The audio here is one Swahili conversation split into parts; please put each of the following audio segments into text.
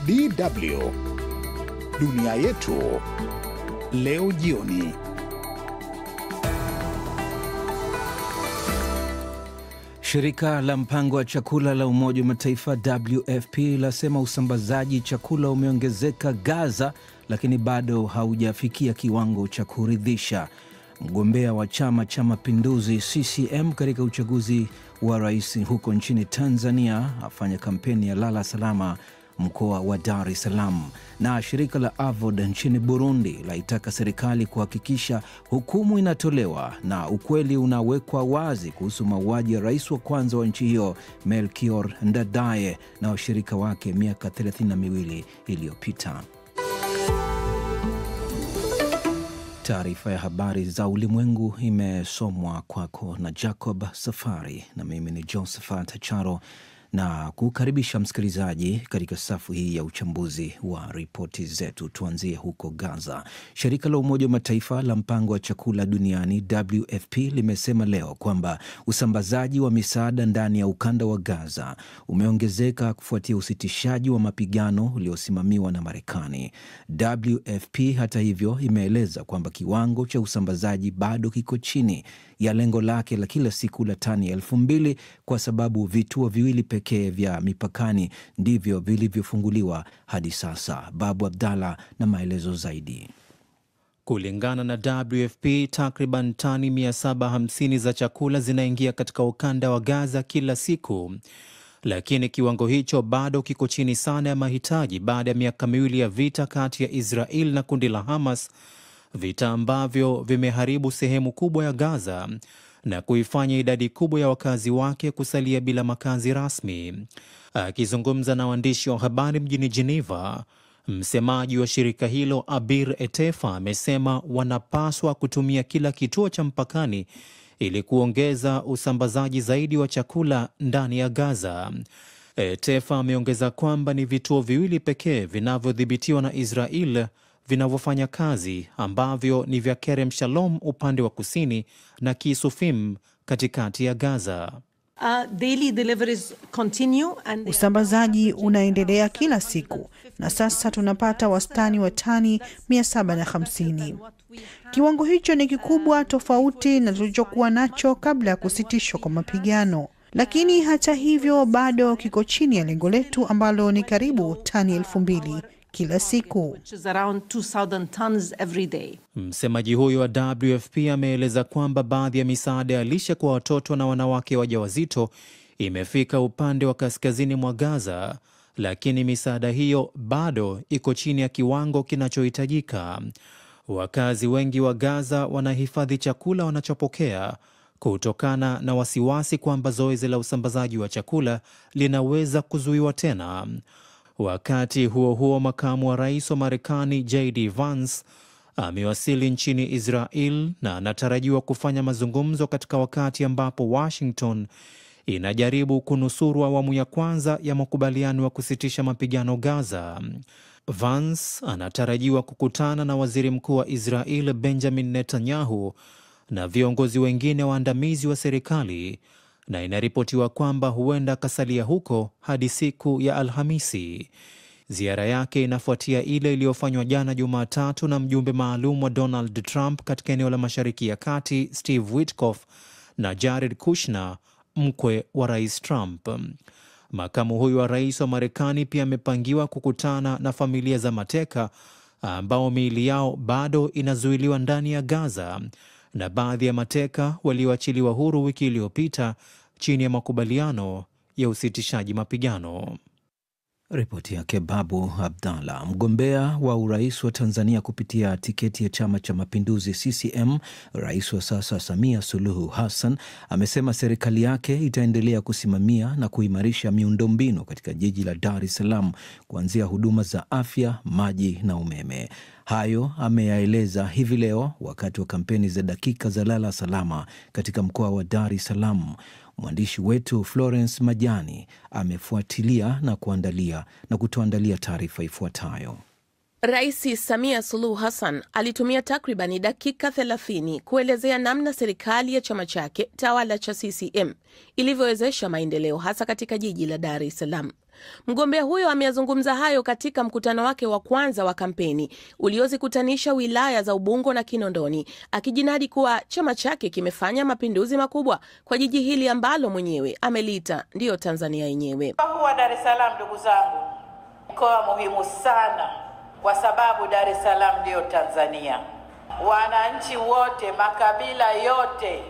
DW Dunia Yetu leo jioni. Shirika la mpango wa chakula la Umoja wa Mataifa WFP lasema usambazaji chakula umeongezeka Gaza, lakini bado haujafikia kiwango cha kuridhisha. Mgombea wa Chama cha Mapinduzi CCM katika uchaguzi wa rais huko nchini Tanzania afanya kampeni ya Lala Salama mkoa wa Dar es Salaam. Na shirika la AVOD nchini Burundi laitaka serikali kuhakikisha hukumu inatolewa na ukweli unawekwa wazi kuhusu mauaji ya rais wa kwanza wa nchi hiyo Melchior Ndadaye na washirika wake miaka 32 iliyopita. Taarifa ya habari za ulimwengu imesomwa kwako na Jacob Safari na mimi ni Josephat Charo, na kukaribisha msikilizaji katika safu hii ya uchambuzi wa ripoti zetu. Tuanzie huko Gaza. Shirika la Umoja wa Mataifa la mpango wa chakula duniani WFP limesema leo kwamba usambazaji wa misaada ndani ya ukanda wa Gaza umeongezeka kufuatia usitishaji wa mapigano uliosimamiwa na Marekani. WFP hata hivyo imeeleza kwamba kiwango cha usambazaji bado kiko chini ya lengo lake la kila siku la tani 2,000 kwa sababu vituo viwili pekee vya mipakani ndivyo vilivyofunguliwa hadi sasa. Babu Abdalla na maelezo zaidi. Kulingana na WFP, takriban tani 750 za chakula zinaingia katika ukanda wa Gaza kila siku, lakini kiwango hicho bado kiko chini sana ya mahitaji baada ya miaka miwili ya vita kati ya Israel na kundi la Hamas, vita ambavyo vimeharibu sehemu kubwa ya Gaza na kuifanya idadi kubwa ya wakazi wake kusalia bila makazi rasmi. Akizungumza na waandishi wa habari mjini Geneva, msemaji wa shirika hilo Abir Etefa amesema wanapaswa kutumia kila kituo cha mpakani ili kuongeza usambazaji zaidi wa chakula ndani ya Gaza. Etefa ameongeza kwamba ni vituo viwili pekee vinavyodhibitiwa na Israel vinavyofanya kazi, ambavyo ni vya Kerem Shalom upande wa kusini na Kisufim katikati ya Gaza. Daily deliveries continue and usambazaji unaendelea kila siku na sasa tunapata wastani wa tani 750. Kiwango hicho ni kikubwa tofauti na tulichokuwa nacho kabla ya kusitishwa kwa mapigano, lakini hata hivyo bado kiko chini ya lengo letu ambalo ni karibu tani 2,000 kila siku. Msemaji huyo wa WFP ameeleza kwamba baadhi ya misaada ya lishe kwa watoto na wanawake wajawazito imefika upande wa kaskazini mwa Gaza, lakini misaada hiyo bado iko chini ya kiwango kinachohitajika. Wakazi wengi wa Gaza wanahifadhi chakula wanachopokea kutokana na wasiwasi kwamba zoezi la usambazaji wa chakula linaweza kuzuiwa tena. Wakati huo huo, makamu wa rais wa Marekani JD Vance amewasili nchini Israel na anatarajiwa kufanya mazungumzo katika wakati ambapo Washington inajaribu kunusuru awamu ya kwanza ya makubaliano ya kusitisha mapigano Gaza. Vance anatarajiwa kukutana na waziri mkuu wa Israel Benjamin Netanyahu na viongozi wengine waandamizi wa serikali, na inaripotiwa kwamba huenda akasalia huko hadi siku ya Alhamisi. Ziara yake inafuatia ile iliyofanywa jana Jumatatu na mjumbe maalum wa Donald Trump katika eneo la Mashariki ya Kati Steve Witkoff na Jared Kushner, mkwe wa Rais Trump. Makamu huyu wa rais wa Marekani pia amepangiwa kukutana na familia za mateka ambao miili yao bado inazuiliwa ndani ya Gaza na baadhi ya mateka walioachiliwa huru wiki iliyopita chini ya makubaliano ya usitishaji mapigano. Ripoti yake Babu Abdalla. Mgombea wa urais wa Tanzania kupitia tiketi ya Chama cha Mapinduzi CCM, rais wa sasa Samia Suluhu Hassan amesema serikali yake itaendelea kusimamia na kuimarisha miundombinu katika jiji la Dar es Salaam, kuanzia huduma za afya, maji na umeme. Hayo ameyaeleza hivi leo wakati wa kampeni za dakika za Lala Salama katika mkoa wa Dar es Salaam. Mwandishi wetu Florence Majani amefuatilia na kutuandalia taarifa ifuatayo. Rais Samia Suluhu Hassan alitumia takribani dakika 30 kuelezea namna serikali ya chama chake tawala cha CCM ilivyowezesha maendeleo hasa katika jiji la Dar es Salaam. Mgombea huyo ameyazungumza hayo katika mkutano wake wa kwanza wa kampeni uliozikutanisha wilaya za Ubungo na Kinondoni, akijinadi kuwa chama chake kimefanya mapinduzi makubwa kwa jiji hili ambalo mwenyewe ameliita ndiyo Tanzania yenyewe. Kwa Dar es Salaam, ndugu zangu, mkoa muhimu sana kwa sababu Dar es Salaam ndiyo Tanzania. Wananchi wote, makabila yote,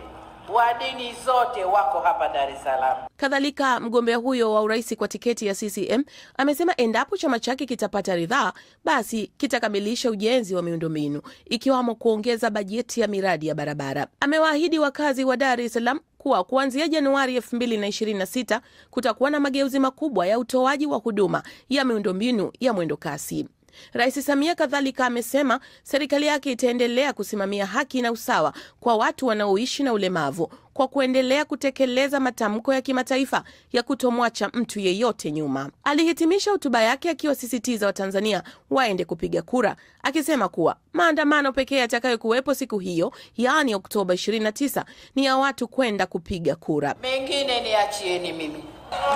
wa dini zote wako hapa Dar es Salaam. Kadhalika, mgombea huyo wa urais kwa tiketi ya CCM amesema endapo chama chake kitapata ridhaa, basi kitakamilisha ujenzi wa miundombinu ikiwamo kuongeza bajeti ya miradi ya barabara. Amewaahidi wakazi wa Dar es Salaam kuwa kuanzia Januari 2026 kutakuwa na mageuzi makubwa ya utoaji wa huduma ya miundombinu ya mwendo kasi. Rais Samia kadhalika amesema serikali yake itaendelea kusimamia haki na usawa kwa watu wanaoishi na ulemavu kwa kuendelea kutekeleza matamko ya kimataifa ya kutomwacha mtu yeyote nyuma. Alihitimisha hotuba yake akiwasisitiza Watanzania waende kupiga kura, akisema kuwa maandamano pekee yatakayokuwepo siku hiyo, yaani Oktoba 29, ni ya watu kwenda kupiga kura. Mengine niachieni mimi.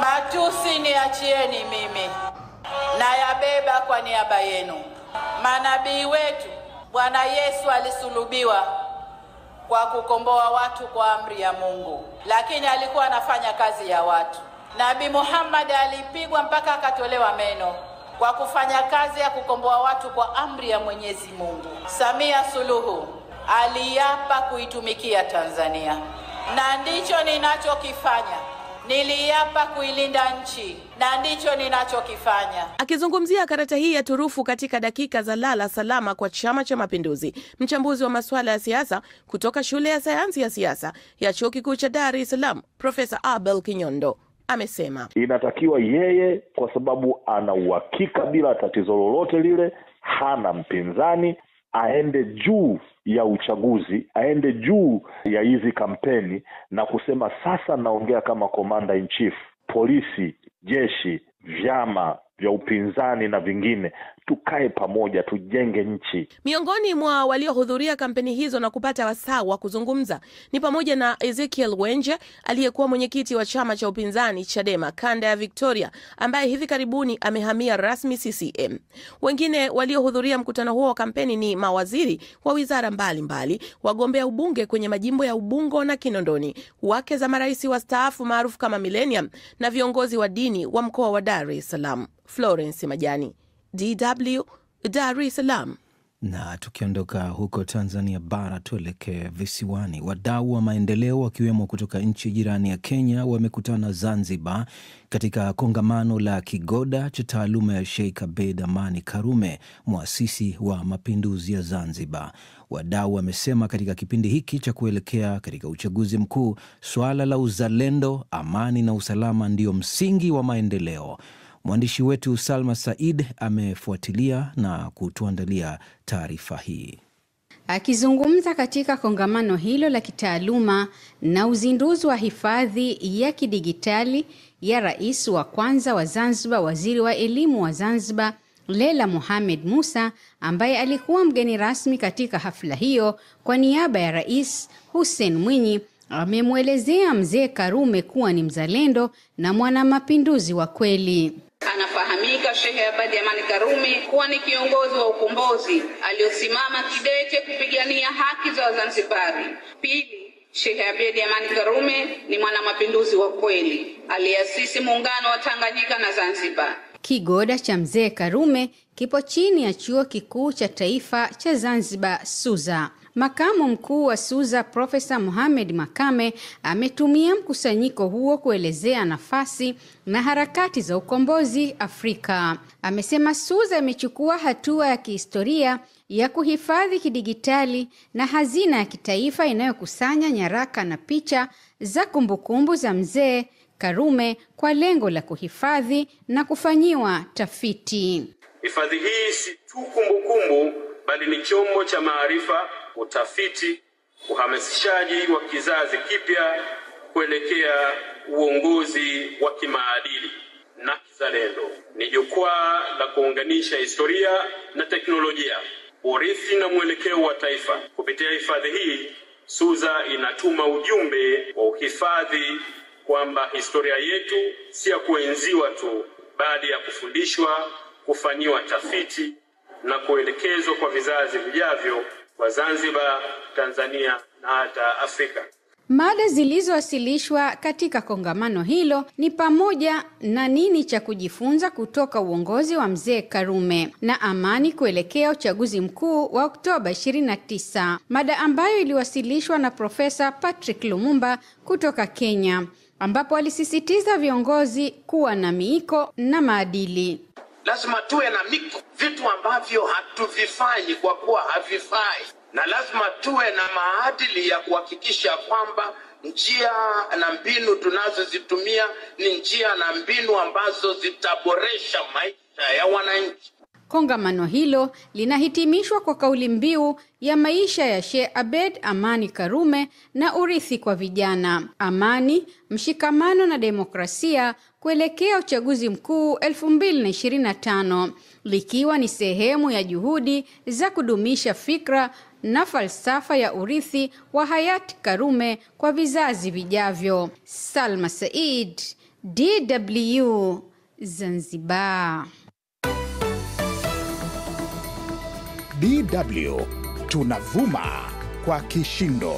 Matusi niachieni mimi. Na yabeba kwa niaba yenu. Manabii wetu, Bwana Yesu alisulubiwa kwa kukomboa watu kwa amri ya Mungu, lakini alikuwa anafanya kazi ya watu. Nabii Muhammad alipigwa mpaka akatolewa meno kwa kufanya kazi ya kukomboa watu kwa amri ya Mwenyezi Mungu. Samia Suluhu aliapa kuitumikia Tanzania, na ndicho ninachokifanya. Niliapa kuilinda nchi, na ndicho ninachokifanya. Akizungumzia karata hii ya turufu katika dakika za lala salama kwa Chama cha Mapinduzi, mchambuzi wa masuala ya siasa kutoka shule ya sayansi ya siasa ya Chuo Kikuu cha Dar es Salaam, Profesa Abel Kinyondo amesema inatakiwa yeye, kwa sababu ana uhakika bila tatizo lolote lile, hana mpinzani, aende juu ya uchaguzi, aende juu ya hizi kampeni na kusema sasa naongea kama commander in chief, polisi, jeshi, vyama vya upinzani na vingine, tukae pamoja tujenge nchi. Miongoni mwa waliohudhuria kampeni hizo na kupata wasaa wa kuzungumza ni pamoja na Ezekiel Wenje aliyekuwa mwenyekiti wa chama cha upinzani Chadema kanda ya Victoria, ambaye hivi karibuni amehamia rasmi CCM. Wengine waliohudhuria mkutano huo wa kampeni ni mawaziri wa wizara mbalimbali, wagombea ubunge kwenye majimbo ya Ubungo na Kinondoni, wake za marais wastaafu maarufu kama Millennium, na viongozi wa dini wa mkoa wa Dar es Salaam. Florence Majani, DW, Dar es Salaam. Na tukiondoka huko Tanzania bara tuelekee visiwani. Wadau wa maendeleo wakiwemo kutoka nchi jirani ya Kenya wamekutana Zanzibar katika kongamano la kigoda cha taaluma ya Sheikh Abeid Amani Karume, muasisi wa mapinduzi ya Zanzibar. Wadau wamesema katika kipindi hiki cha kuelekea katika uchaguzi mkuu, swala la uzalendo, amani na usalama ndio msingi wa maendeleo. Mwandishi wetu Salma Said amefuatilia na kutuandalia taarifa hii. Akizungumza katika kongamano hilo la kitaaluma na uzinduzi wa hifadhi ya kidigitali ya rais wa kwanza wa Zanzibar, waziri wa elimu wa Zanzibar Leila Mohamed Musa, ambaye alikuwa mgeni rasmi katika hafla hiyo kwa niaba ya Rais Hussein Mwinyi, amemwelezea mzee Karume kuwa ni mzalendo na mwanamapinduzi wa kweli. Anafahamika Sheikh Abeid Amani Karume kuwa ni kiongozi wa ukombozi aliyosimama kidete kupigania haki za Wazanzibari. Pili, Sheikh Abeid Amani Karume ni mwanamapinduzi wa kweli aliyeasisi muungano wa Tanganyika na Zanzibar. Kigoda cha mzee Karume kipo chini ya Chuo Kikuu cha Taifa cha Zanzibar, SUZA. Makamu mkuu wa SUZA Profesa Mohamed Makame ametumia mkusanyiko huo kuelezea nafasi na harakati za ukombozi Afrika. Amesema SUZA imechukua hatua ya kihistoria ya kuhifadhi kidigitali na hazina ya kitaifa inayokusanya nyaraka na picha za kumbukumbu za mzee Karume kwa lengo la kuhifadhi na kufanyiwa tafiti. Hifadhi hii si tu kumbukumbu, bali ni chombo cha maarifa, utafiti, uhamasishaji wa kizazi kipya kuelekea uongozi wa kimaadili na kizalendo. Ni jukwaa la kuunganisha historia na teknolojia, urithi na mwelekeo wa taifa. Kupitia hifadhi hii, SUZA inatuma ujumbe wa uhifadhi kwamba historia yetu si ya kuenziwa tu, bali ya kufundishwa, kufanyiwa tafiti na kuelekezwa kwa vizazi vijavyo wa Zanzibar, Tanzania na hata Afrika. Mada zilizowasilishwa katika kongamano hilo ni pamoja na nini cha kujifunza kutoka uongozi wa Mzee Karume na amani kuelekea uchaguzi mkuu wa Oktoba 29, mada ambayo iliwasilishwa na Profesa Patrick Lumumba kutoka Kenya, ambapo alisisitiza viongozi kuwa na miiko na maadili. Lazima tuwe na miko, vitu ambavyo hatuvifanyi kwa kuwa havifai, na lazima tuwe na maadili ya kuhakikisha kwamba njia na mbinu tunazozitumia ni njia na mbinu ambazo zitaboresha maisha ya wananchi. Kongamano hilo linahitimishwa kwa kauli mbiu ya maisha ya Sheikh Abeid Amani Karume na urithi kwa vijana: amani, mshikamano na demokrasia kuelekea uchaguzi mkuu 2025, likiwa ni sehemu ya juhudi za kudumisha fikra na falsafa ya urithi wa hayati Karume kwa vizazi vijavyo. Salma Said, DW, Zanzibar. DW tunavuma kwa kishindo.